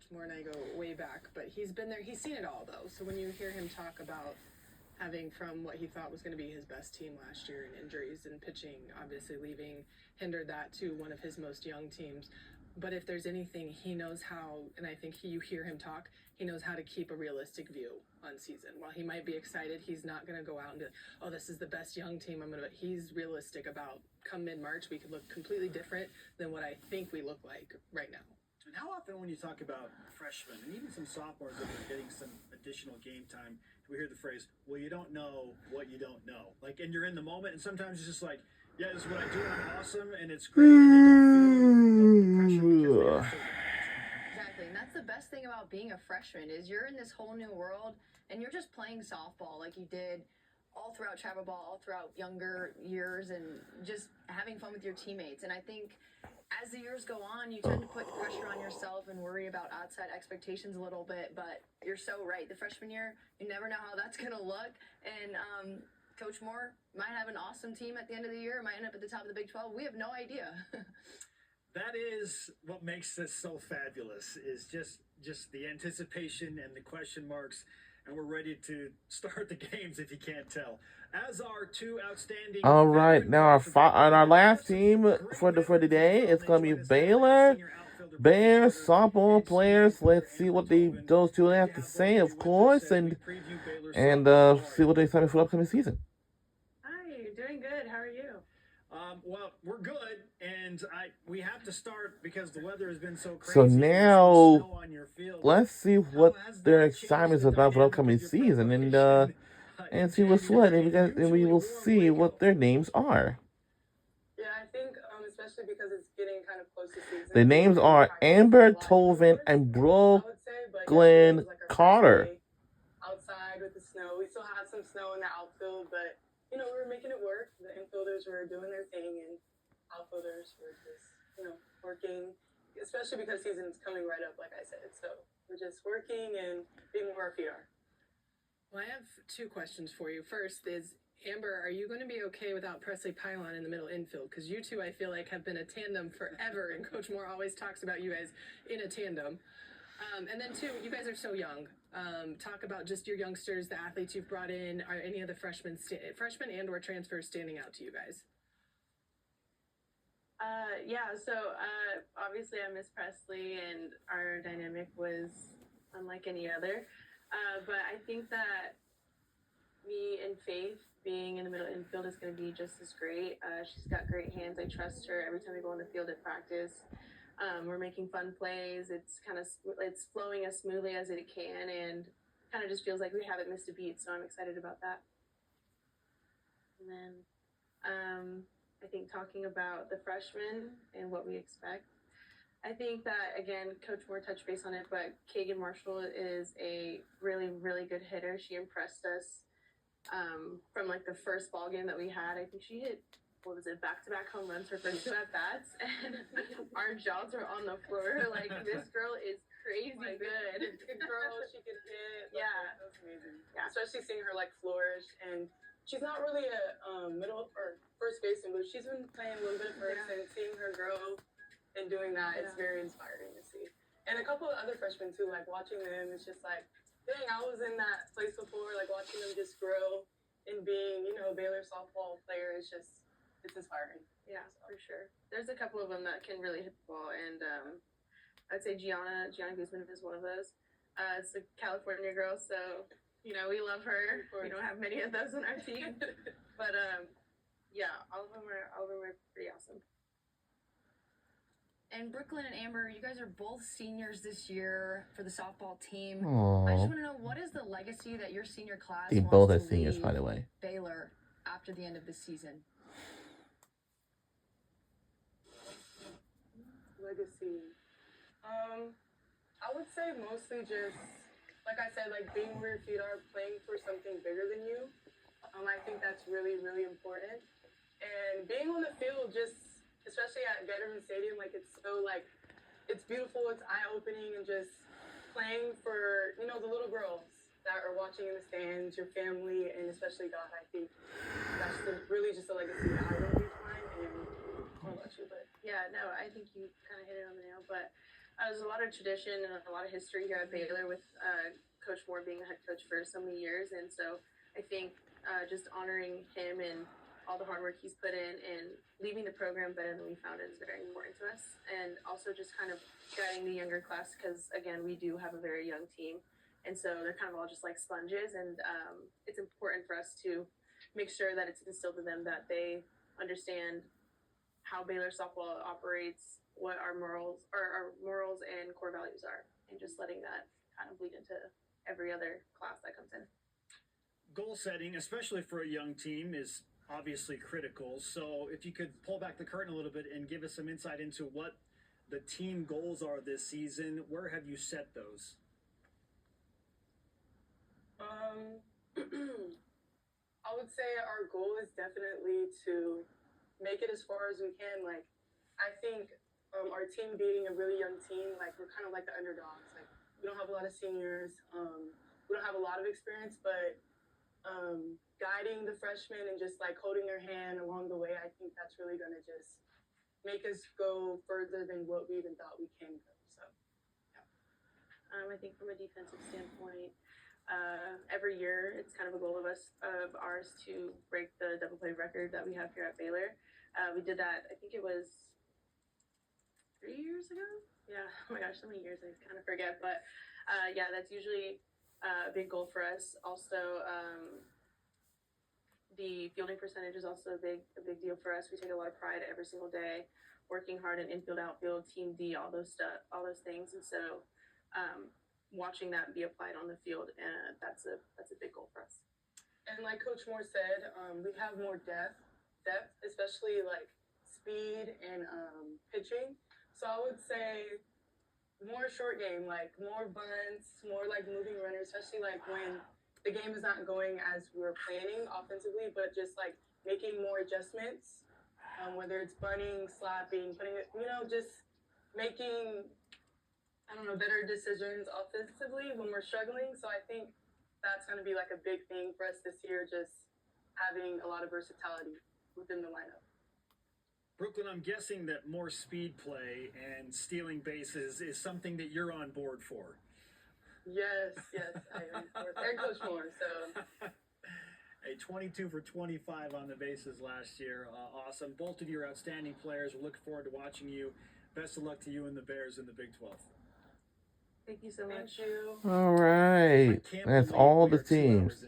Coach Moore and I go way back, but he's been there. He's seen it all, though. So when you hear him talk about having from what he thought was going to be his best team last year and injuries and pitching, obviously leaving, hindered that to one of his most young teams. But if there's anything, he knows how, and I think you hear him talk, he knows how to keep a realistic view on season. While he might be excited, he's not going to go out and be like, oh, this is the best young team. He's realistic about come mid-March, we could look completely different than what I think we look like right now. And how often when you talk about freshmen and even some sophomores that are getting some additional game time, we hear the phrase, well, you don't know what you don't know. Like, and you're in the moment, and sometimes it's just like, yeah, this is what I do, and I'm awesome, and it's great, and they don't feel the pressure because they are so Exactly, and that's the best thing about being a freshman is you're in this whole new world, and you're just playing softball like you did all throughout travel ball, all throughout younger years, and just having fun with your teammates. And I think as the years go on, you tend to put pressure on yourself and worry about outside expectations a little bit, but you're so right. The freshman year, you never know how that's going to look, and Coach Moore might have an awesome team at the end of the year, might end up at the top of the Big 12. We have no idea. That is what makes this so fabulous, is just the anticipation and the question marks, and we're ready to start the games if you can't tell. As our two outstanding. All right, now our last team for the day, it's gonna be Baylor. Bears softball players. Let's see what those two have to say, of course, and see what they say for the upcoming season. Hi, doing good. How are you? Well, we're good, and we have to start because the weather has been so crazy. So now, let's see what their excitement is about for the upcoming season, and see what's what, and we will see what their names are. Yeah, I think especially because it's getting kind of close to season. The names are Amber, Toven, and Brooklyn Carter. Outside with the snow, we still had some snow in the outfield, but we were making it work. The infielders were doing their thing, and outfielders were just working. Especially because season's coming right up, like I said. So we're just working and being where our feet are. Well, I have two questions for you. First is, Amber, are you going to be okay without Presley Pylon in the middle infield? Because you two, I feel like, have been a tandem forever, and Coach Moore always talks about you guys in a tandem. And then two, you guys are so young. Talk about just your youngsters, the athletes you've brought in. Are any of the freshmen and or transfers standing out to you guys? Obviously I miss Presley, and our dynamic was unlike any other. But I think that me and Faith being in the middle infield is going to be just as great. She's got great hands. I trust her every time we go on the field at practice. We're making fun plays. It's flowing as smoothly as it can, and kind of just feels like we haven't missed a beat. So I'm excited about that. And then I think talking about the freshmen and what we expect, I think that, again, Coach Moore touched base on it, but Kagan Marshall is a really, really good hitter. She impressed us from the first ball game that we had. I think she hit, back-to-back home runs her first two at-bats, and our jaws were on the floor. This girl is crazy good. Good girl, she could hit. Yeah. That was amazing. Yeah. Especially seeing her flourish, and she's not really a middle or first baseman, but she's been playing a little bit of first, and seeing her grow and doing that, it's very inspiring to see. And a couple of other freshmen too, watching them, it's just dang, I was in that place before, watching them just grow and being, a Baylor softball player is just, it's inspiring. Yeah, for sure. There's a couple of them that can really hit the ball, and I'd say Gianna Guzman is one of those. It's a California girl, so we love her. We don't have many of those on our team, but all of them are pretty awesome. And Brooklyn and Amber, you guys are both seniors this year for the softball team. Aww. I just want to know, what is the legacy that your senior class They wants both are to seniors, leave by the way. Baylor after the end of the season? Legacy. I would say mostly just, like I said, being where your feet are, playing for something bigger than you. I think that's really, really important. And being on the field, just especially at Veterans Stadium, it's so it's beautiful, it's eye-opening, and just playing for the little girls that are watching in the stands, your family, and especially God. I think that's really just a legacy that I will leave behind. And what about you? But yeah, no, I think you kind of hit it on the nail. But There's a lot of tradition and a lot of history here at Baylor with Coach Moore being the head coach for so many years, and so I think just honoring him and all the hard work he's put in and leaving the program better than we found it is very important to us. And also just kind of guiding the younger class because, again, we do have a very young team. And so they're kind of all just like sponges. And it's important for us to make sure that it's instilled in them that they understand how Baylor softball operates, what our morals and core values are, and just letting that kind of bleed into every other class that comes in. Goal setting, especially for a young team, is obviously critical. So if you could pull back the curtain a little bit and give us some insight into what the team goals are this season, where have you set those? I would say our goal is definitely to make it as far as we can. Like, I think our team being a really young team, like, we're kind of like the underdogs. Like, we don't have a lot of seniors. We don't have a lot of experience, but guiding the freshmen and just like holding their hand along the way, I think that's really going to just make us go further than what we even thought we can go. So, yeah. I think from a defensive standpoint, every year it's kind of a goal of ours to break the double play record that we have here at Baylor. We did that, I think it was 3 years ago. Yeah, oh my gosh, so many years I kind of forget. But yeah, that's usually a big goal for us. Also, the fielding percentage is also a big deal for us. We take a lot of pride every single day, working hard in infield, outfield, team D, all those things. And so, watching that be applied on the field, that's a big goal for us. And like Coach Moore said, we have more depth, especially like speed and pitching. So I would say more short game, like more bunts, more like moving runners, especially like when the game is not going as we were planning offensively, but just like making more adjustments, whether it's bunting, slapping, putting it, just making, better decisions offensively when we're struggling. So I think that's going to be like a big thing for us this year, just having a lot of versatility within the lineup. Brooklyn, I'm guessing that more speed play and stealing bases is something that you're on board for. Yes, I am. And Coach Moore, so. A 22 for 25 on the bases last year. Awesome. Both of you are outstanding players. We're looking forward to watching you. Best of luck to you and the Bears in the Big 12. Thank you so much. Thank you. All right. That's all the teams.